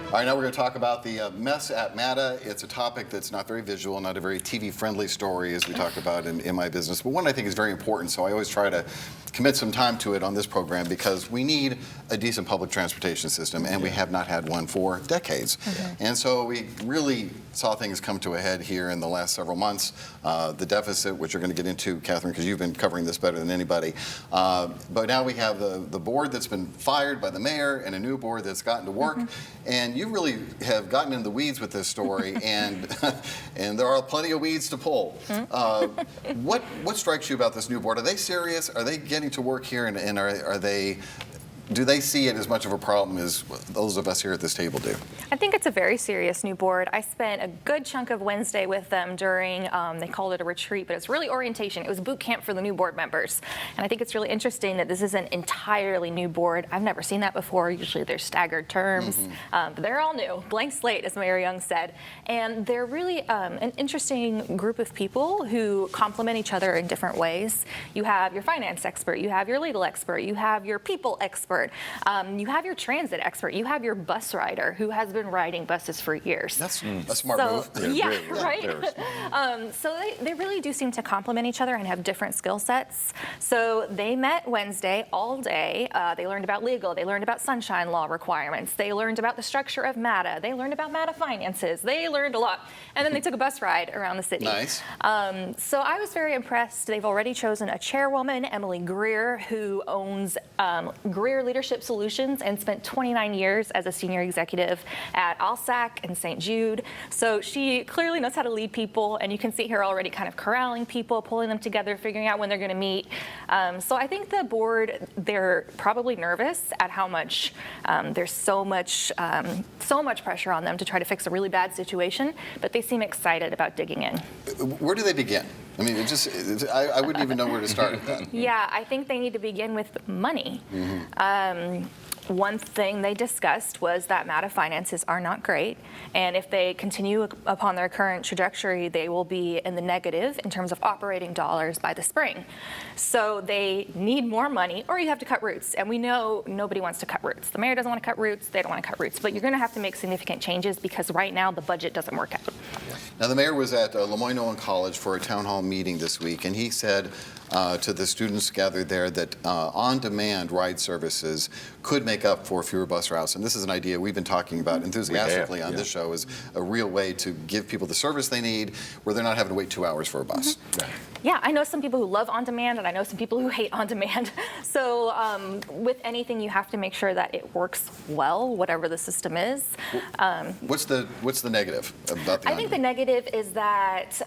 All right, now we're going to talk about the mess at MATA. It's a topic that's not very visual, not a very TV-friendly story, as we talk about in my business, but one I think is very important, so I always try to commit some time to it on this program because we need a decent public transportation system, and we have not had one for decades. And so we really saw things come to a head here in the last several months. The deficit, which you're going to get into, Catherine, because you've been covering this better than anybody. But now we have the board that's been fired by the mayor and a new board that's gotten to work. And you really have gotten in the weeds with this story, and and there are plenty of weeds to pull. What strikes you about this new board? Are they serious? Are they getting to work here, and are they? Do they see it as much of a problem as those of us here at this table do? I think it's a very serious new board. I spent a good chunk of Wednesday with them during, they called it a retreat, but it's really orientation. It was boot camp for the new board members. And I think it's really interesting that this is an entirely new board. I've never seen that before. Usually there's staggered terms, but they're all new. Blank slate, as Mayor Young said. And they're really an interesting group of people who complement each other in different ways. You have your finance expert, you have your legal expert, you have your people expert. You have your transit expert. You have your bus rider who has been riding buses for years. That's a smart move. Yeah, right? So they really do seem to complement each other and have different skill sets. So they met Wednesday all day. They learned about legal. They learned about sunshine law requirements. They learned about the structure of MATA. They learned about MATA finances. They learned a lot. And then they took a bus ride around the city. Nice. So I was very impressed. They've already chosen a chairwoman, Emily Greer, who owns Greer Leadership Solutions and spent 29 years as a senior executive at Alsac and St. Jude. So she clearly knows how to lead people, and you can see her already kind of corralling people, pulling them together, figuring out when they're going to meet. So I think the board, they're probably nervous at how much there's so much pressure on them to try to fix a really bad situation, but they seem excited about digging in. Where do they begin? I mean, I wouldn't even know where to start with that. Yeah, I think they need to begin with money. One thing they discussed was that MATA finances are not great, and if they continue upon their current trajectory, they will be in the negative in terms of operating dollars by the spring. So they need more money, or you have to cut routes, and we know nobody wants to cut routes. The mayor doesn't want to cut routes, they don't want to cut routes, but you're going to have to make significant changes because right now the budget doesn't work out. Now, the mayor was at Lemoyne College for a town hall meeting this week, and he said to the students gathered there that on-demand ride services could make up for fewer bus routes. And this is an idea we've been talking about enthusiastically on this show, is a real way to give people the service they need where they're not having to wait 2 hours for a bus. Yeah, I know some people who love on-demand, and I know some people who hate on-demand. So with anything, you have to make sure that it works well, whatever the system is. What's the negative about the I think the negative is that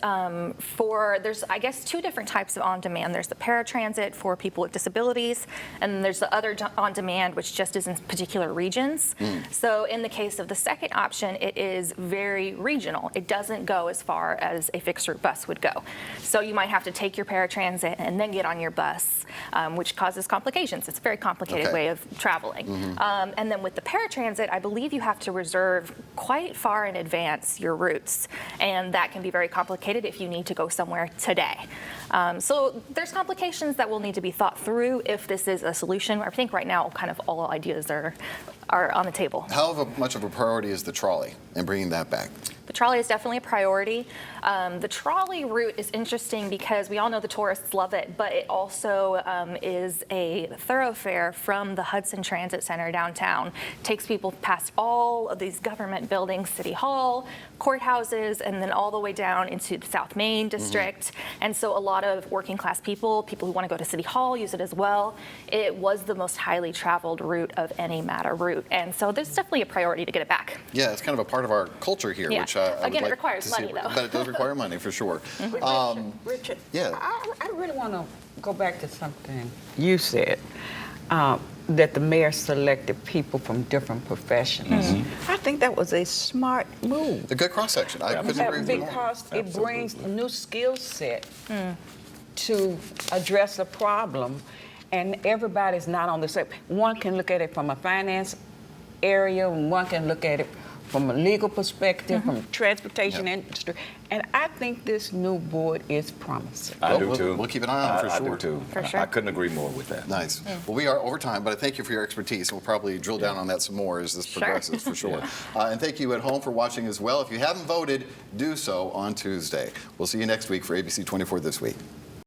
there's, I guess, 2 different types of on-demand. There's the paratransit for people with disabilities, and then there's the other on-demand, which just is in particular regions. So in the case of the second option, it is very regional. It doesn't go as far as a fixed route bus would go. So you might have to take your paratransit and then get on your bus, which causes complications. It's a very complicated way of traveling. And then with the paratransit, I believe you have to reserve quite far in advance your routes, and that can be very complicated if you need to go somewhere today. So there's complications that will need to be thought through if this is a solution. I think right now kind of all ideas are on the table. How much of a priority is the trolley and bringing that back? The trolley is definitely a priority. The trolley route is interesting because we all know the tourists love it, but it also is a thoroughfare from the Hudson Transit Center downtown. It takes people past all of these government buildings, City Hall, courthouses, and then all the way down into the South Main district. And so a lot of working class people who want to go to City Hall, use it as well. It was the most highly traveled route of any MATA route. And so there's definitely a priority to get it back. Yeah, it's kind of a part of our culture here, which again, it requires money, though. But it does require money, for sure. Richard, yeah. I really want to go back to something you said, that the mayor selected people from different professions. I think that was a smart move. A good cross-section. I couldn't agree with you more. Because it brings a new skill set to address a problem, and everybody's not on the same. One can look at it from a finance area, and one can look at it from a legal perspective, from transportation Yep. industry, and I think this new board is promising. I do we'll- too. we'll keep an eye on it for I sure. do too. For sure. I couldn't agree more with that. Nice. Well, we are over time, but I thank you for your expertise. We'll probably drill down on that some more as this Sure. progresses, for sure. And thank you at home for watching as well. If you haven't voted, do so on Tuesday. We'll see you next week for ABC24 This Week.